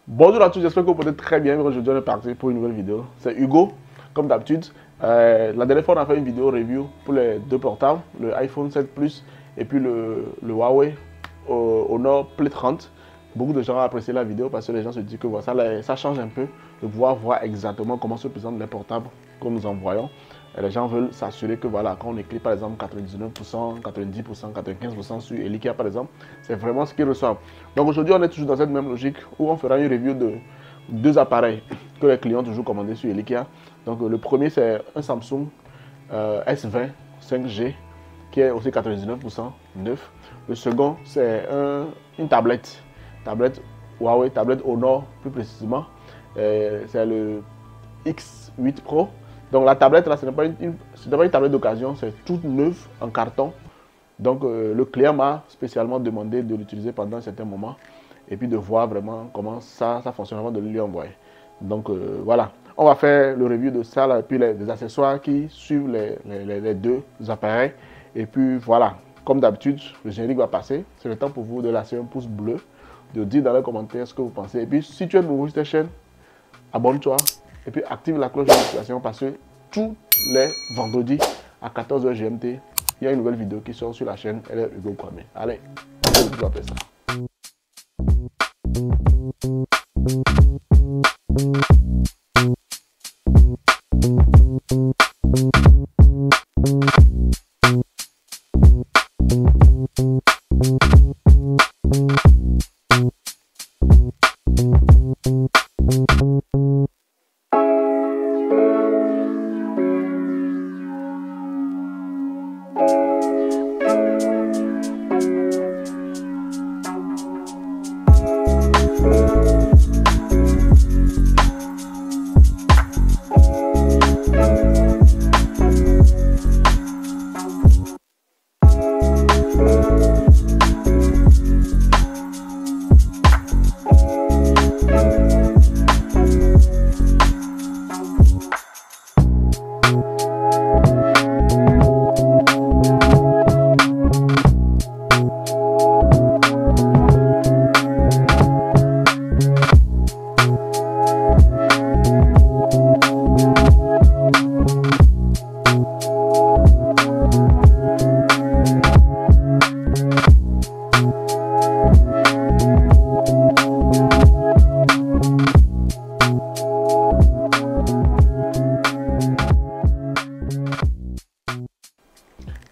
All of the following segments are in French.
Bonjour à tous, j'espère que vous portez très bien. Aujourd'hui, on est parti pour une nouvelle vidéo. C'est Hugo, comme d'habitude. La dernière fois, on a fait une vidéo review pour les deux portables, le iPhone 7 Plus et puis le Huawei Honor Play 30. Beaucoup de gens ont apprécié la vidéo parce que les gens se disent que voilà, ça change un peu de pouvoir voir exactement comment se présentent les portables que nous envoyons. Et les gens veulent s'assurer que voilà, quand on écrit par exemple 99%, 90%, 95% sur Elikia par exemple, c'est vraiment ce qu'ils reçoivent. Donc aujourd'hui, on est toujours dans cette même logique où on fera une review de deux appareils que les clients ont toujours commandés sur Elikia. Donc le premier, c'est un Samsung S20 5G qui est aussi 99% neuf. Le second, c'est une tablette Huawei, tablette Honor plus précisément. C'est le X8 Pro. Donc la tablette là, ce n'est pas une tablette d'occasion, c'est toute neuve en carton. Donc le client m'a spécialement demandé de l'utiliser pendant un certain moment et puis de voir vraiment comment ça fonctionne avant de lui envoyer. Donc voilà, on va faire le review de ça là, et puis les accessoires qui suivent les deux appareils. Et puis voilà, comme d'habitude, le générique va passer. C'est le temps pour vous de lâcher un pouce bleu, de dire dans les commentaires ce que vous pensez. Et puis si tu es nouveau sur cette chaîne, abonne-toi et puis active la cloche de notification parce que tous les vendredis à 14h GMT, il y a une nouvelle vidéo qui sort sur la chaîne. Elle est Hugo Kwame. Allez, on va faire ça.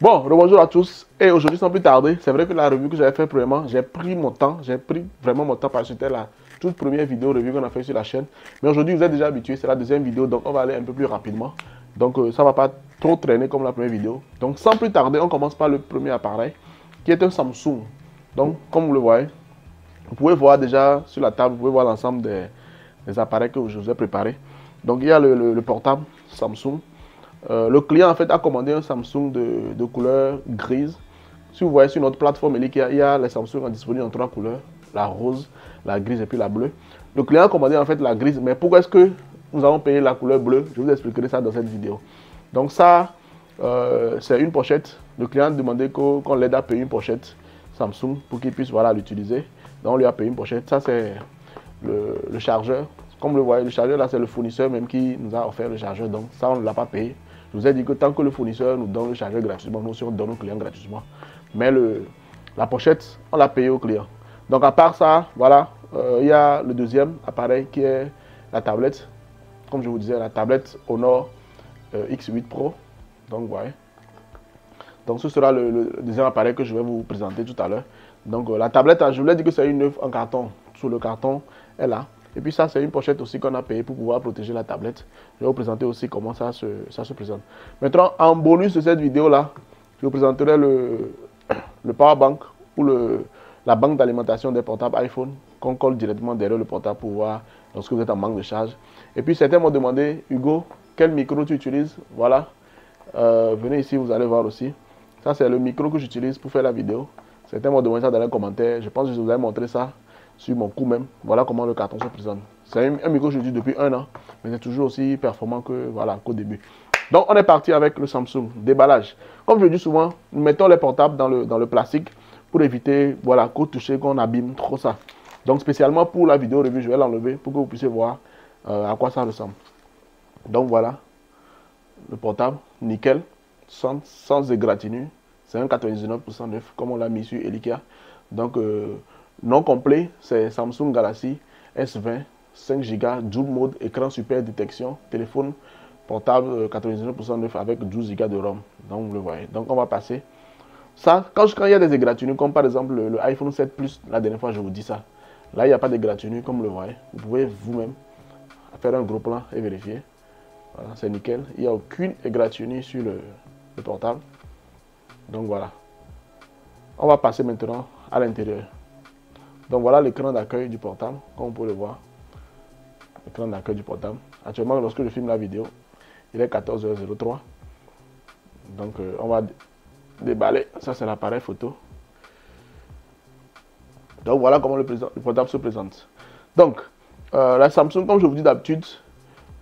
Bon, bonjour à tous. Et aujourd'hui, sans plus tarder, c'est vrai que la review que j'avais fait premièrement, j'ai pris vraiment mon temps parce que c'était la toute première vidéo review qu'on a fait sur la chaîne. Mais aujourd'hui, vous êtes déjà habitués, c'est la deuxième vidéo, donc on va aller un peu plus rapidement. Donc ça ne va pas trop traîner comme la première vidéo. Donc sans plus tarder, on commence par le premier appareil, qui est un Samsung. Donc comme vous le voyez, vous pouvez voir déjà sur la table, vous pouvez voir l'ensemble des appareils que je vous ai préparés. Donc il y a le portable Samsung. Le client en fait a commandé un Samsung de couleur grise. Si vous voyez sur notre plateforme, il y a les Samsung disponibles en trois couleurs, la rose, la grise et puis la bleue. Le client a commandé en fait la grise, mais pourquoi est-ce que nous avons payé la couleur bleue? Je vous expliquerai ça dans cette vidéo. Donc ça, c'est une pochette. Le client a demandé qu'on l'aide à payer une pochette Samsung pour qu'il puisse voilà, l'utiliser. Donc on lui a payé une pochette. Ça c'est le chargeur. Comme vous le voyez, le chargeur là c'est le fournisseur même qui nous a offert le chargeur. Donc ça on ne l'a pas payé. Je vous ai dit que tant que le fournisseur nous donne le chargeur gratuitement, nous aussi on donne au client gratuitement. Mais la pochette, on l'a payé au client. Donc à part ça, voilà, il y a le deuxième appareil qui est la tablette. Comme je vous disais, la tablette Honor X8 Pro. Donc voilà. Donc ce sera le deuxième appareil que je vais vous présenter tout à l'heure. Donc la tablette, je vous l'ai dit que c'est une neuve en carton. Sous le carton est là. Et puis ça, c'est une pochette aussi qu'on a payé pour pouvoir protéger la tablette. Je vais vous présenter aussi comment ça se présente. Maintenant, en bonus de cette vidéo-là, je vous présenterai le power bank ou la banque d'alimentation des portables iPhone qu'on colle directement derrière le portable pour voir lorsque vous êtes en manque de charge. Et puis certains m'ont demandé, Hugo, quel micro tu utilises? Voilà, venez ici, vous allez voir aussi. Ça, c'est le micro que j'utilise pour faire la vidéo. Certains m'ont demandé ça dans les commentaires. Je pense que je vous ai montré ça sur mon cou même. Voilà comment le carton se présente. C'est un micro que j'utilise depuis 1 an, mais c'est toujours aussi performant que voilà, qu'au début. Donc on est parti avec le Samsung. Déballage. Comme je le dis souvent, nous mettons les portables dans le plastique pour éviter voilà, qu'au toucher qu'on abîme trop ça. Donc spécialement pour la vidéo review, je vais l'enlever pour que vous puissiez voir à quoi ça ressemble. Donc voilà, le portable, nickel, sans égratignure. C'est un 99% neuf, comme on l'a mis sur Elikia. Donc, nom complet, c'est Samsung Galaxy S20, 5 Go, dual mode, écran super détection, téléphone portable 99% neuf avec 12 Go de ROM. Donc, vous le voyez. Donc, on va passer. Ça, quand il y a des égratignures, comme par exemple le iPhone 7 Plus, la dernière fois, je vous dis ça. Là, il n'y a pas d'égratignure, comme vous le voyez. Vous pouvez vous-même faire un gros plan et vérifier. Voilà, c'est nickel. Il n'y a aucune égratignure sur le portable. Donc voilà. On va passer maintenant à l'intérieur. Donc voilà l'écran d'accueil du portable, comme vous pouvez le voir. L'écran d'accueil du portable. Actuellement, lorsque je filme la vidéo, il est 14h03. Donc on va déballer. Ça, c'est l'appareil photo. Donc voilà comment le portable se présente. Donc, la Samsung, comme je vous dis d'habitude,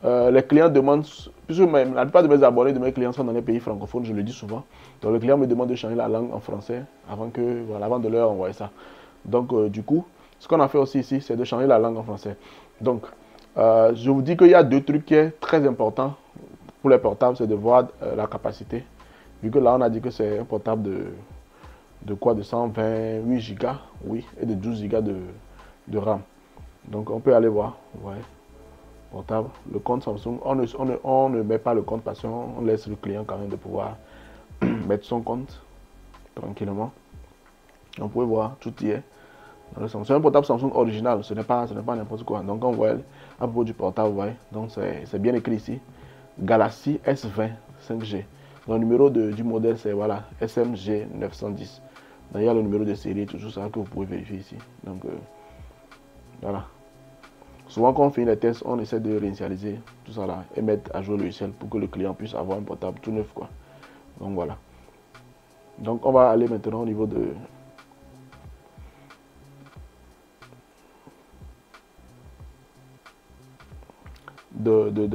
les clients demandent, puisque la plupart de mes abonnés, de mes clients sont dans les pays francophones, je le dis souvent. Donc le client me demande de changer la langue en français avant de leur envoyer ça. Donc du coup, ce qu'on a fait aussi ici, c'est de changer la langue en français. Donc, je vous dis qu'il y a deux trucs qui sont très importants pour les portables, c'est de voir la capacité. Vu que là, on a dit que c'est un portable de quoi? De 128 Go, oui, et de 12 Go de RAM. Donc on peut aller voir, ouais. Portable, le compte Samsung, on ne met pas le compte parce qu'on laisse le client quand même de pouvoir mettre son compte tranquillement. On peut voir, tout y est. C'est un portable Samsung original, ce n'est pas n'importe quoi. Donc on voit à propos du portable, vous voyez, donc c'est bien écrit ici. Galaxy S20 5G. Le numéro du modèle c'est voilà, SMG 910. D'ailleurs le numéro de série, tout ça que vous pouvez vérifier ici. Donc voilà. Souvent quand on fait les tests, on essaie de réinitialiser tout ça là et mettre à jour le logiciel pour que le client puisse avoir un portable tout neuf quoi. Donc voilà. Donc on va aller maintenant au niveau de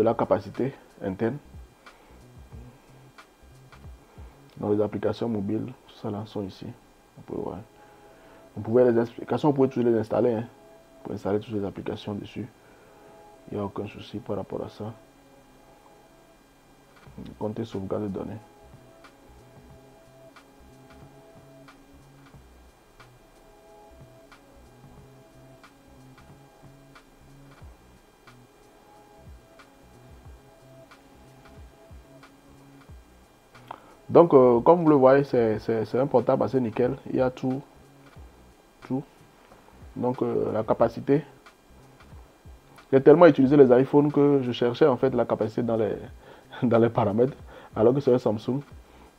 la capacité interne. Dans les applications mobiles, tout ça là sont ici. Vous pouvez les applications, vous pouvez toujours les installer. Hein. Vous pouvez installer toutes les applications dessus. Il n'y a aucun souci par rapport à ça. Comptez sauvegarde de données. Donc, comme vous le voyez, c'est un portable assez nickel. Il y a tout. Donc, la capacité. J'ai tellement utilisé les iPhones que je cherchais en fait la capacité dans les paramètres, alors que c'est un Samsung.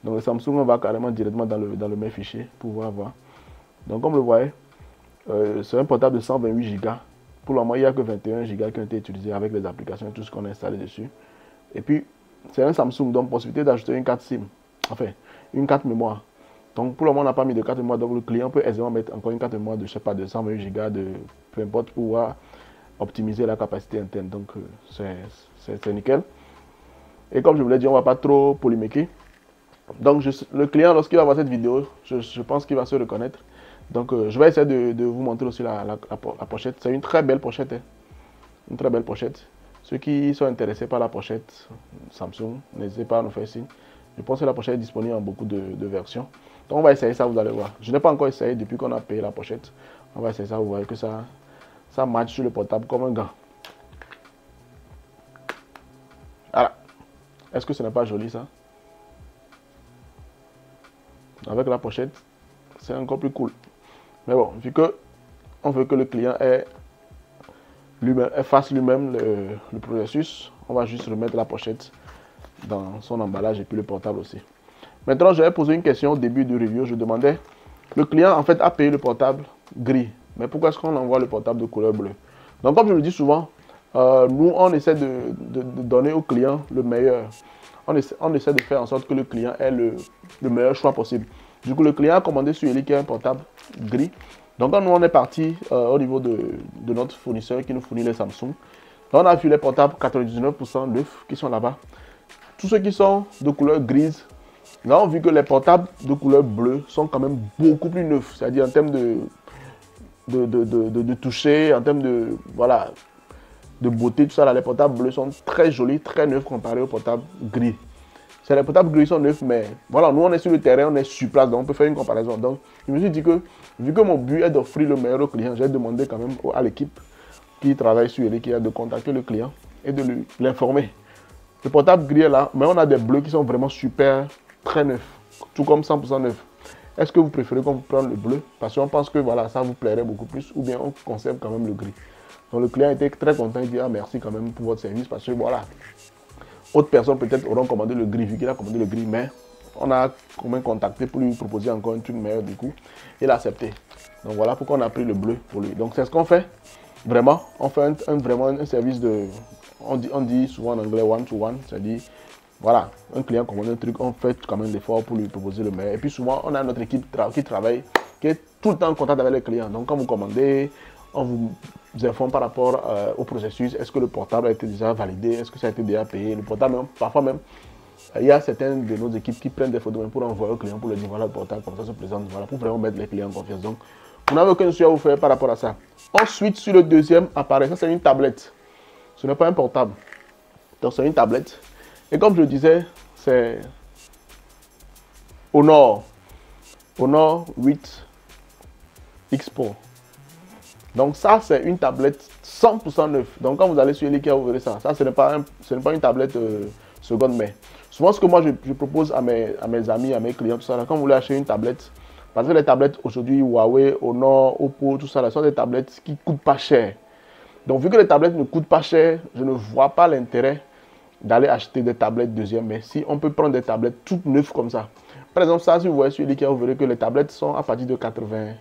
Donc, le Samsung, on va carrément directement dans le même fichier pour pouvoir voir. Donc, comme vous le voyez, c'est un portable de 128 Go. Pour le moment, il n'y a que 21 Go qui ont été utilisés avec les applications et tout ce qu'on a installé dessus. Et puis, c'est un Samsung, donc possibilité d'ajouter une carte SIM. Enfin, une carte mémoire. Donc pour le moment, on n'a pas mis de carte mémoire. Donc le client peut aisément mettre encore une carte mémoire de, je sais pas, de 128 Go, de peu importe, pour pouvoir optimiser la capacité interne. Donc c'est nickel. Et comme je vous l'ai dit, on ne va pas trop polémiquer. Donc le client, lorsqu'il va voir cette vidéo, je pense qu'il va se reconnaître. Donc je vais essayer de vous montrer aussi la pochette. C'est une très belle pochette. Hein. Une très belle pochette. Ceux qui sont intéressés par la pochette Samsung, n'hésitez pas à nous faire signe. Je pense que la pochette est disponible en beaucoup de versions. Donc on va essayer ça, vous allez voir. Je n'ai pas encore essayé depuis qu'on a payé la pochette. On va essayer ça, vous voyez que ça match sur le portable comme un gant. Voilà. Est-ce que ce n'est pas joli ça? Avec la pochette, c'est encore plus cool. Mais bon, vu que on veut que le client fasse lui-même le processus, on va juste remettre la pochette dans son emballage et puis le portable aussi. Maintenant, je vais poser une question au début du review. Je demandais, le client en fait a payé le portable gris, mais pourquoi est-ce qu'on envoie le portable de couleur bleue? Donc comme je le dis souvent, nous on essaie de donner au client le meilleur. On essaie de faire en sorte que le client ait le meilleur choix possible. Du coup, le client a commandé sur Elikia un portable gris. Donc quand nous on est parti au niveau de notre fournisseur qui nous fournit les Samsung, là, on a vu les portables 99% neufs qui sont là-bas. Tous ceux qui sont de couleur grise, là on a vu que les portables de couleur bleue sont quand même beaucoup plus neufs. C'est-à-dire en termes de toucher, en termes de, voilà, de beauté, tout ça, là, les portables bleus sont très jolis, très neufs comparés aux portables gris. C'est les portables gris sont neufs, mais voilà, nous on est sur le terrain, on est sur place, donc on peut faire une comparaison. Donc je me suis dit que, vu que mon but est d'offrir le meilleur au client, j'ai demandé quand même à l'équipe qui travaille sur Elikia de contacter le client et de l'informer. Le portable gris est là, mais on a des bleus qui sont vraiment super, très neufs, tout comme 100% neufs. Est-ce que vous préférez qu'on vous prenne le bleu? Parce qu'on pense que voilà, ça vous plairait beaucoup plus, ou bien on conserve quand même le gris. Donc le client était très content, il dit ah merci quand même pour votre service, parce que voilà, autres personnes peut-être auront commandé le gris, vu qu'il a commandé le gris, mais on a quand même contacté pour lui proposer encore un truc meilleur du coup. Il a accepté. Donc voilà pourquoi on a pris le bleu pour lui. Donc c'est ce qu'on fait. Vraiment, on fait vraiment un service de, on dit souvent en anglais one-to-one, c'est-à-dire, voilà, un client commande un truc, on fait quand même l'effort pour lui proposer le meilleur. Et puis souvent, on a notre équipe qui travaille, qui est tout le temps en contact avec le client. Donc quand vous commandez, on vous informe par rapport au processus. Est-ce que le portable a été déjà validé? Est-ce que ça a été déjà payé? Le portable, même, parfois même, il y a certaines de nos équipes qui prennent des photos pour envoyer au client pour lui dire voilà le portable, comme ça se présente, voilà, pour vraiment mettre les clients en confiance. Donc, vous n'avez aucun souci à vous faire par rapport à ça. Ensuite, sur le deuxième appareil, ça c'est une tablette. Ce n'est pas un portable. Donc c'est une tablette. Et comme je le disais, c'est Honor 8 X Pro. Donc ça c'est une tablette 100% neuve. Donc quand vous allez sur Elikia, vous verrez ça. Ça ce n'est pas une tablette seconde main. Souvent ce que moi je propose à mes amis, à mes clients, tout ça, là, quand vous voulez acheter une tablette, parce que les tablettes aujourd'hui, Huawei, Honor, Oppo, tout ça, là, sont des tablettes qui ne coûtent pas cher. Donc, vu que les tablettes ne coûtent pas cher, je ne vois pas l'intérêt d'aller acheter des tablettes deuxième. Mais si on peut prendre des tablettes toutes neuves comme ça. Par exemple, ça, si vous voyez sur Elikia, vous verrez que les tablettes sont à partir de 89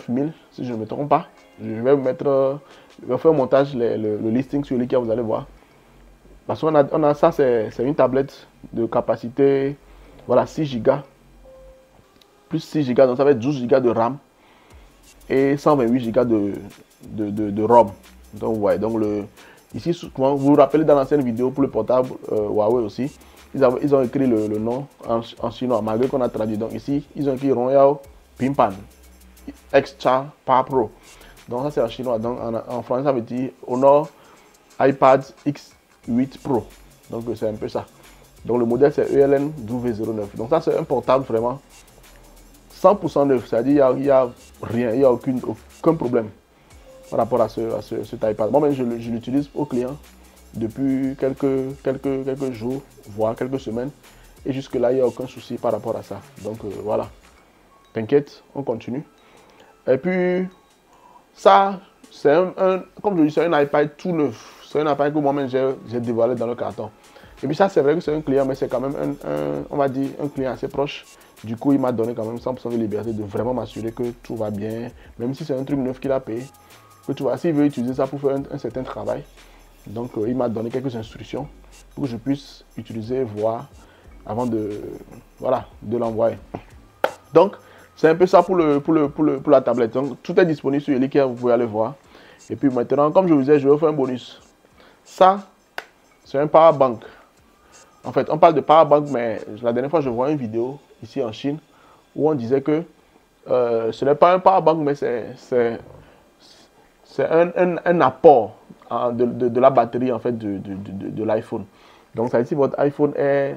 000, si je ne me trompe pas. Je vais vous mettre, je vais faire un montage, le listing sur Elikia, vous allez voir. Parce qu'on a ça, c'est une tablette de capacité, voilà, 6 Go. Plus 6 Go, donc ça va être 12 Go de RAM et 128 Go de ROM. Donc, ouais, donc ici, souvent, vous vous rappelez dans l'ancienne vidéo pour le portable Huawei aussi, ils ont écrit le nom en chinois, malgré qu'on a traduit. Donc ici, ils ont écrit Royal Pimpan X-Char Power Pro. Donc ça c'est en chinois. Donc en français, ça veut dire Honor iPad X8 Pro. Donc c'est un peu ça. Donc le modèle c'est ELN W09. Donc ça c'est un portable vraiment 100% neuf, c'est-à-dire il n'y a rien, il n'y a aucun problème par rapport à cet iPad. Moi-même, je l'utilise au client depuis quelques jours, voire quelques semaines. Et jusque-là, il n'y a aucun souci par rapport à ça. Donc voilà, t'inquiète, on continue. Et puis, ça, c'est comme je dis, c'est un iPad tout neuf. C'est un iPad que moi-même, j'ai dévoilé dans le carton. Et puis ça, c'est vrai que c'est un client, mais c'est quand même on va dire, un client assez proche. Du coup, il m'a donné quand même 100% de liberté de vraiment m'assurer que tout va bien. Même si c'est un truc neuf qu'il a payé. Que tu vois, s'il veut utiliser ça pour faire un certain travail. Donc, il m'a donné quelques instructions pour que je puisse utiliser, voir, avant de l'envoyer. Donc, c'est un peu ça pour la tablette. Donc, tout est disponible sur Elikia, vous pouvez aller voir. Et puis maintenant, comme je vous disais, je vais vous faire un bonus. Ça, c'est un power bank. En fait, on parle de power bank, mais la dernière fois, je vois une vidéo ici en Chine où on disait que ce n'est pas un power bank, mais c'est un apport de la batterie en fait de l'iPhone. Donc, ça veut dire si votre iPhone est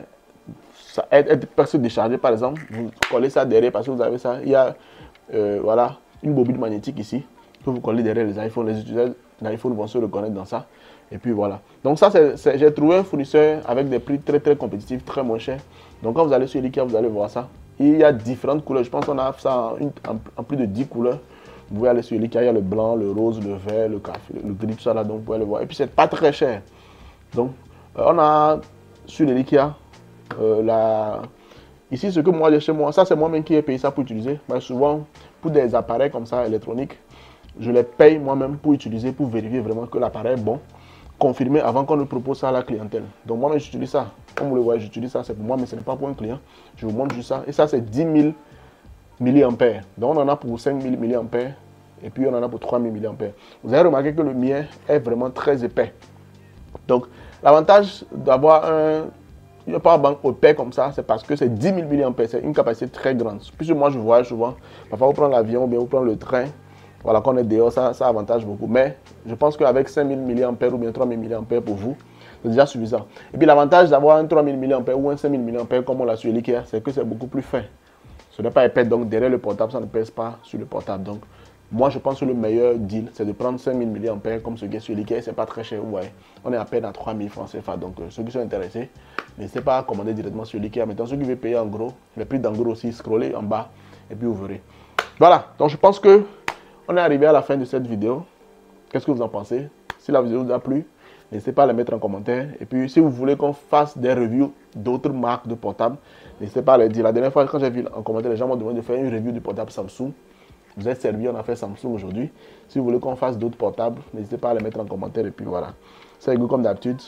presque déchargé, par exemple, vous collez ça derrière parce que vous avez ça. Il y a voilà, une bobine magnétique ici que vous collez derrière les iPhones. Les utilisateurs d'iPhone vont se reconnaître dans ça. Et puis voilà. Donc ça, j'ai trouvé un fournisseur avec des prix très très compétitifs, très moins chers. Donc quand vous allez sur Elikia, vous allez voir ça. Il y a différentes couleurs. Je pense qu'on a ça en plus de 10 couleurs. Vous pouvez aller sur Elikia, il y a le blanc, le rose, le vert, le café, le gris, tout ça là. Donc vous pouvez le voir. Et puis c'est pas très cher. Donc on a sur Elikia ici ce que moi j'ai chez moi, ça c'est moi-même qui ai payé ça pour utiliser. Mais souvent pour des appareils comme ça électroniques, je les paye moi-même pour utiliser, pour vérifier vraiment que l'appareil est bon. Confirmer avant qu'on ne propose ça à la clientèle. Donc moi-même j'utilise ça. Comme vous le voyez, j'utilise ça, c'est pour moi, mais ce n'est pas pour un client. Je vous montre juste ça. Et ça c'est 10 000 mAh. Donc on en a pour 5 000 mAh. Et puis on en a pour 3 000 mAh. Vous avez remarqué que le mien est vraiment très épais. Donc l'avantage d'avoir un power bank épais comme ça, c'est parce que c'est 10 000 mAh. C'est une capacité très grande. Puisque moi je voyage souvent. Parfois vous prenez l'avion ou bien vous prenez le train. voilà, qu'on est dehors, ça avantage beaucoup. Mais je pense qu'avec 5000 mAh ou bien 3000 mAh pour vous, c'est déjà suffisant. Et puis l'avantage d'avoir un 3000 mAh ou un 5000 mAh comme on l'a sur l'IKEA, c'est que c'est beaucoup plus fin. Ce n'est pas épais, donc derrière le portable, ça ne pèse pas sur le portable. Donc moi, je pense que le meilleur deal, c'est de prendre 5000 mAh comme ce qui est sur l'IKEA. C'est pas très cher, vous voyez. On est à peine à 3000 francs CFA. Donc ceux qui sont intéressés, n'hésitez pas à commander directement sur l'IKEA. Maintenant, ceux qui veulent payer en gros, les prix d'en gros aussi, scrollez en bas et puis vous verrez. Voilà, donc je pense que on est arrivé à la fin de cette vidéo. Qu'est-ce que vous en pensez? Si la vidéo vous a plu, n'hésitez pas à la mettre en commentaire. Et puis, si vous voulez qu'on fasse des reviews d'autres marques de portables, n'hésitez pas à les dire. La dernière fois, quand j'ai vu en commentaire, les gens m'ont demandé de faire une review du portable Samsung. Vous êtes servi, on a fait Samsung aujourd'hui. Si vous voulez qu'on fasse d'autres portables, n'hésitez pas à les mettre en commentaire. Et puis voilà. C'est Hugo comme d'habitude.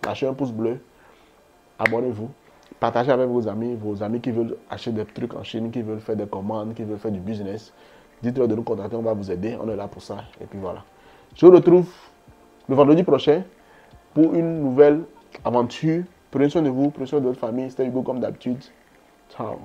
Lâchez un pouce bleu. Abonnez-vous. Partagez avec vos amis qui veulent acheter des trucs en Chine, qui veulent faire des commandes, qui veulent faire du business. Dites-leur de nous contacter, on va vous aider. On est là pour ça. Et puis voilà. Je vous retrouve le vendredi prochain pour une nouvelle aventure. Prenez soin de vous, prenez soin de votre famille. C'était Hugo comme d'habitude. Ciao.